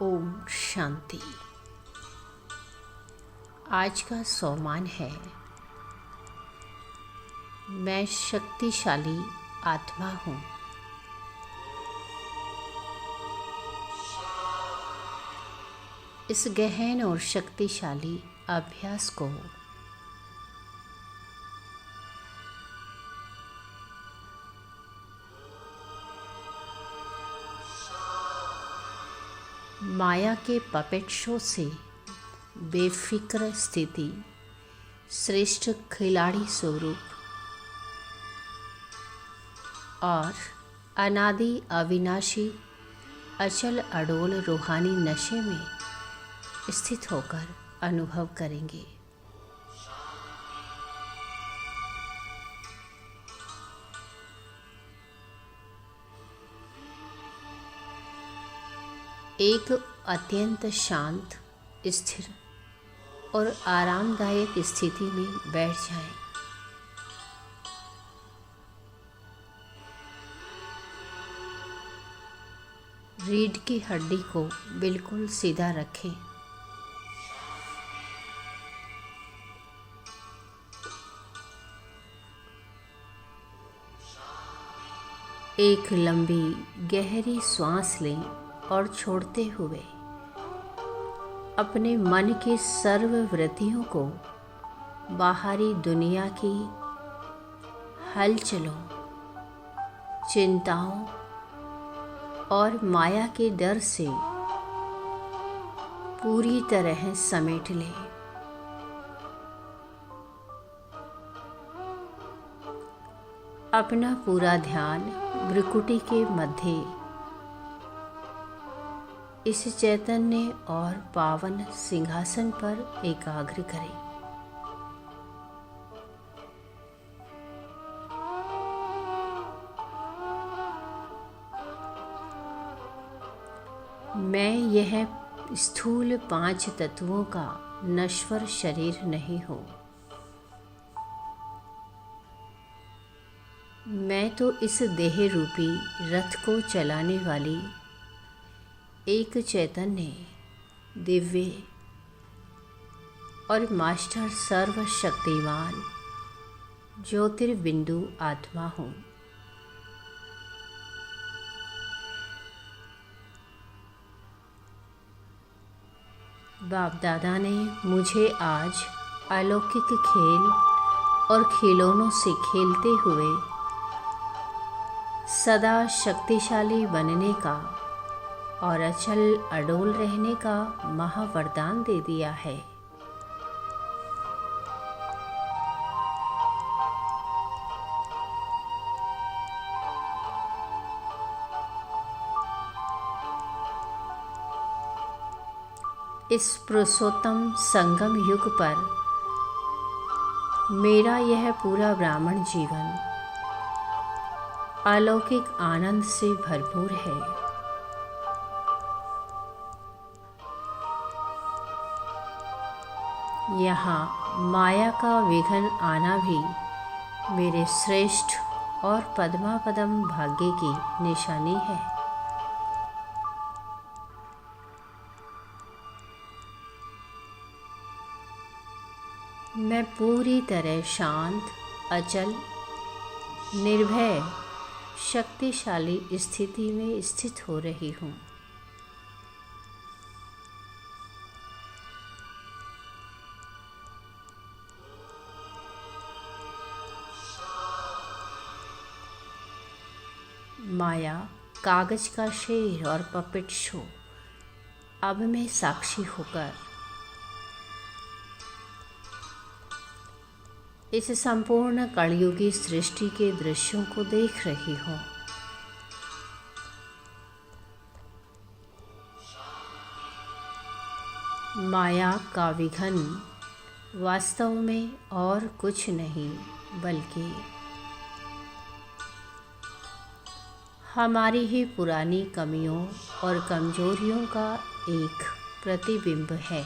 ओम शांति। आज का सोमान है, मैं शक्तिशाली आत्मा हूँ। इस गहन और शक्तिशाली अभ्यास को माया के पपेट शो से बेफिक्र स्थिति, श्रेष्ठ खिलाड़ी स्वरूप और अनादि अविनाशी अचल अडोल रूहानी नशे में स्थित होकर अनुभव करेंगे। एक अत्यंत शांत, स्थिर और आरामदायक स्थिति में बैठ जाएं। रीढ़ की हड्डी को बिल्कुल सीधा रखें। एक लंबी गहरी सांस लें और छोड़ते हुए अपने मन की सर्व वृत्तियों को बाहरी दुनिया की हलचलों, चिंताओं और माया के डर से पूरी तरह समेट लें। अपना पूरा ध्यान भ्रुकुटी के मध्य इस चैतन्य और पावन सिंहासन पर एकाग्र करें। मैं यह स्थूल 5 तत्वों का नश्वर शरीर नहीं हूँ। मैं तो इस देह रूपी रथ को चलाने वाली एक चैतन्य, दिव्य और मास्टर सर्वशक्तिमान ज्योतिर्बिंदु आत्मा हूँ। बाप दादा ने मुझे आज अलौकिक खेल और खिलौनों से खेलते हुए सदा शक्तिशाली बनने का और अचल अडोल रहने का महावरदान दे दिया है। इस पुरुषोत्तम संगम युग पर मेरा यह पूरा ब्राह्मण जीवन अलौकिक आनंद से भरपूर है। यहाँ माया का विघ्न आना भी मेरे श्रेष्ठ और पद्मापदम भाग्य की निशानी है। मैं पूरी तरह शांत, अचल, निर्भय, शक्तिशाली स्थिति में स्थित हो रही हूँ। माया, कागज का शेर और पपेट शो अब मैं साक्षी होकर इस संपूर्ण कलयुगी सृष्टि के दृश्यों को देख रही हूँ। माया का विघ्न वास्तव में और कुछ नहीं बल्कि हमारी ही पुरानी कमियों और कमजोरियों का एक प्रतिबिंब है।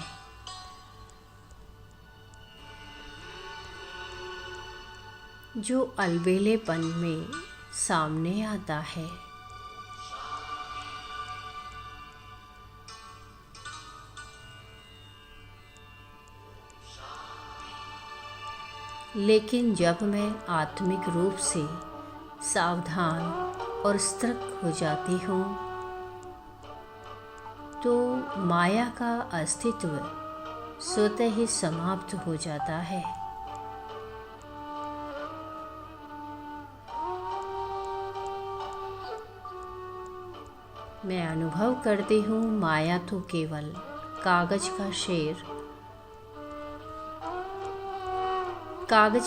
जो अलबेलेपन में सामने आता है। लेकिन जब मैं आत्मिक रूप से सावधान और सतर्क हो जाती हूँ तो माया का अस्तित्व स्वतः ही समाप्त हो जाता है। मैं अनुभव करती हूँ माया तो केवल कागज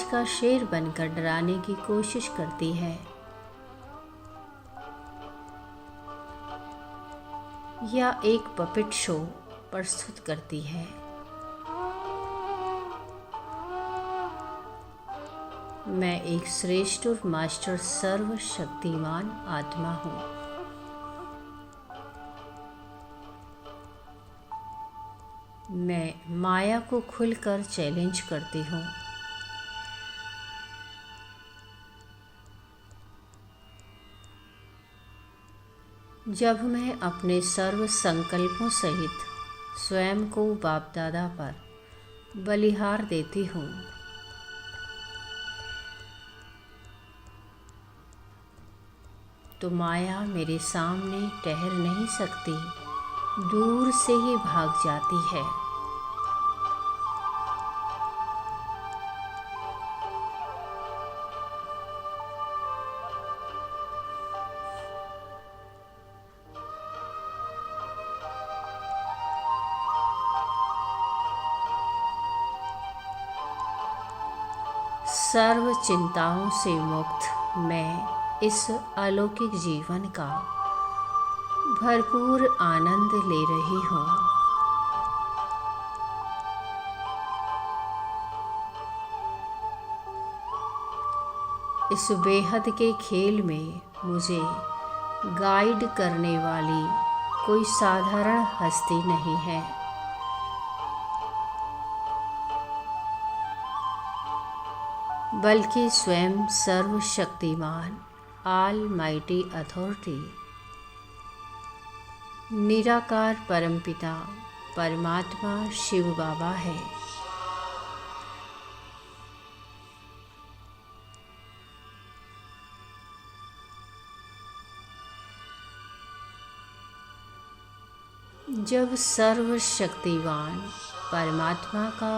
का शेर बनकर डराने की कोशिश करती है या एक पपेट शो प्रस्तुत करती है। मैं एक श्रेष्ठ और मास्टर सर्वशक्तिमान आत्मा हूँ। मैं माया को खुलकर चैलेंज करती हूँ। जब मैं अपने सर्व संकल्पों सहित स्वयं को बाप दादा पर बलिहार देती हूँ तो माया मेरे सामने ठहर नहीं सकती, दूर से ही भाग जाती है। सर्व चिंताओं से मुक्त मैं इस अलौकिक जीवन का भरपूर आनंद ले रही हूँ। इस बेहद के खेल में मुझे गाइड करने वाली कोई साधारण हस्ती नहीं है। बल्कि स्वयं सर्वशक्तिमान ऑलमाइटी अथॉरिटी निराकार परमपिता परमात्मा शिव बाबा है। जब सर्वशक्तिवान परमात्मा का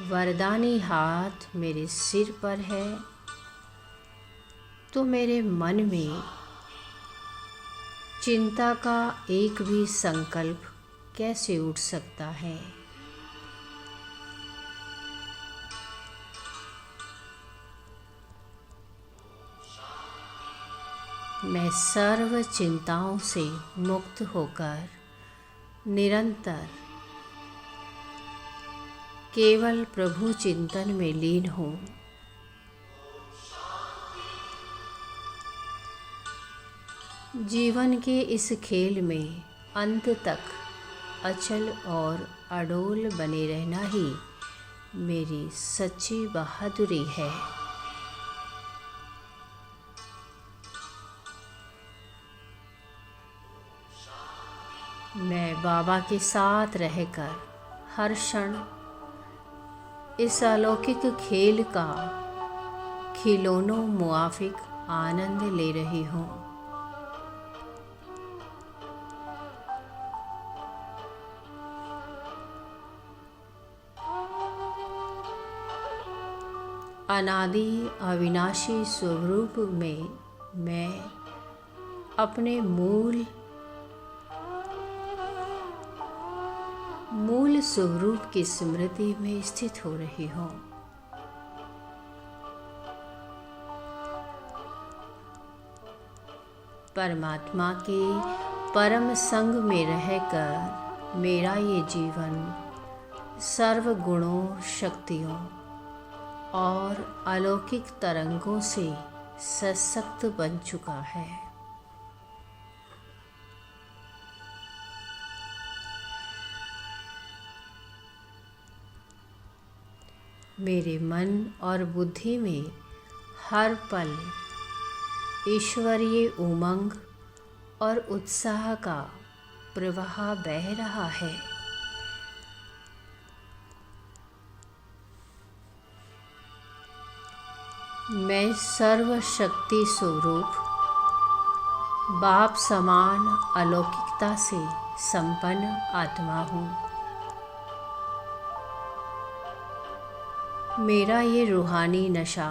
वरदानी हाथ मेरे सिर पर है तो मेरे मन में चिंता का एक भी संकल्प कैसे उठ सकता है। मैं सर्व चिंताओं से मुक्त होकर निरंतर केवल प्रभु चिंतन में लीन हूँ। जीवन के इस खेल में अंत तक अचल और अडोल बने रहना ही मेरी सच्ची बहादुरी है। मैं बाबा के साथ रहकर हर क्षण इस अलौकिक खेल का खिलौनों मुआफिक आनंद ले रही हूँ। अनादि अविनाशी स्वरूप में मैं अपने मूल स्वरूप की स्मृति में स्थित हो रही हूँ। परमात्मा के परम संग में रहकर मेरा ये जीवन सर्व गुणों, शक्तियों और अलौकिक तरंगों से सशक्त बन चुका है। मेरे मन और बुद्धि में हर पल ईश्वरीय उमंग और उत्साह का प्रवाह बह रहा है। मैं सर्वशक्ति स्वरूप बाप समान अलौकिकता से संपन्न आत्मा हूँ। मेरा ये रूहानी नशा,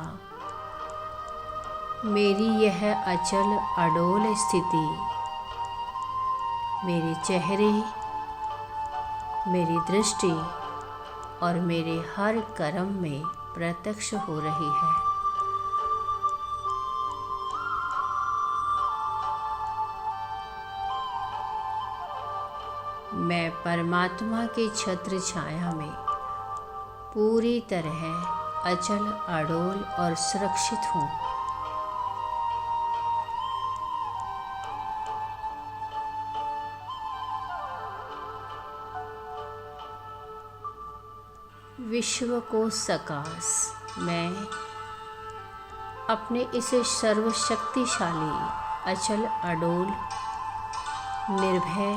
मेरी यह अचल अडोल स्थिति मेरे चेहरे, मेरी दृष्टि और मेरे हर कर्म में प्रत्यक्ष हो रही है। मैं परमात्मा के छत्र छाया में पूरी तरह अचल अडोल और सुरक्षित हूँ। विश्व को सकाश मैं अपने इस सर्वशक्तिशाली अचल अडोल निर्भय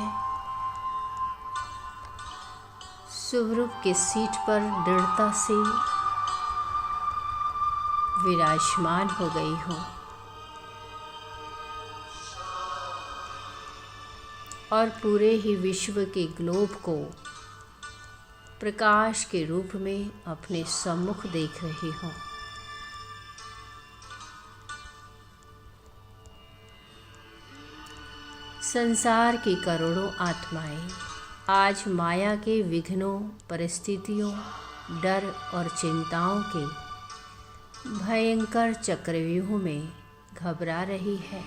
स्वरूप की सीट पर दृढ़ता से विराजमान हो गई हूँ और पूरे ही विश्व के ग्लोब को प्रकाश के रूप में अपने सम्मुख देख रही हूँ। संसार की करोड़ों आत्माएं आज माया के विघ्नों, परिस्थितियों, डर और चिंताओं के भयंकर चक्रव्यूह में घबरा रही है,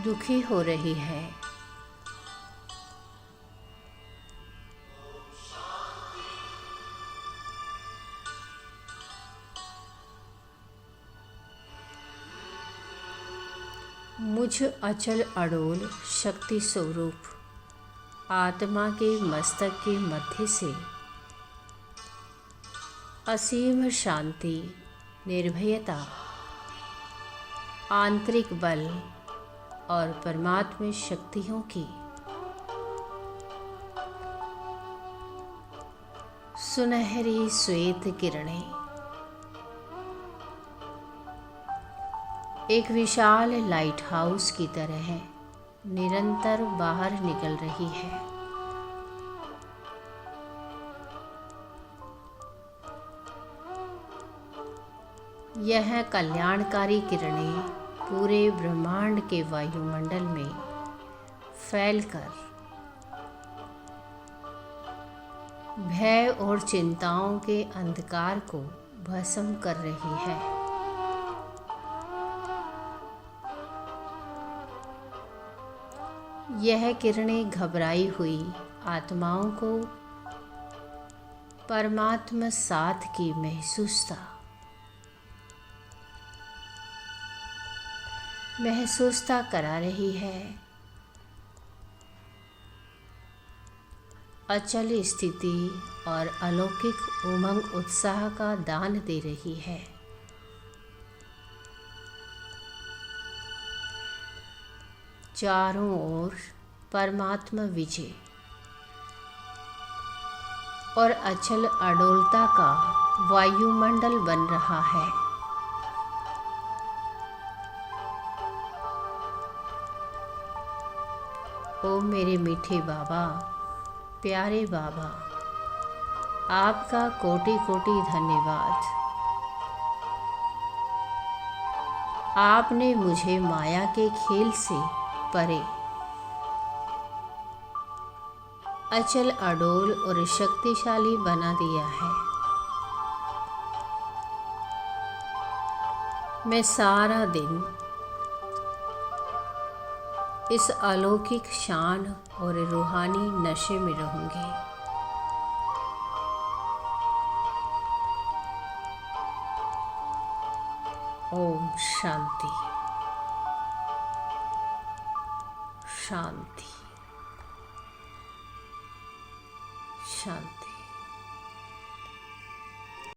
दुखी हो रही है। मुझ अचल अडोल शक्ति स्वरूप आत्मा के मस्तक के मध्य से असीम शांति, निर्भयता, आंतरिक बल और परमात्मा शक्तियों की सुनहरी श्वेत किरणें एक विशाल लाइट हाउस की तरह निरंतर बाहर निकल रही है। यह कल्याणकारी किरणें पूरे ब्रह्मांड के वायुमंडल में फैलकर भय और चिंताओं के अंधकार को भस्म कर रही है। यह किरणें घबराई हुई आत्माओं को परमात्मा साथ की महसूसता करा रही है। अचल स्थिति और अलौकिक उमंग उत्साह का दान दे रही है। चारों ओर परमात्मा विजय और अचल अडोलता का वायुमंडल बन रहा है। ओ मेरे मीठे बाबा, प्यारे बाबा, आपका कोटि कोटि धन्यवाद। आपने मुझे माया के खेल से परे अचल अडोल और शक्तिशाली बना दिया है। मैं सारा दिन इस अलौकिक शान और रूहानी नशे में रहूंगी। ओम शांति शांति शांति।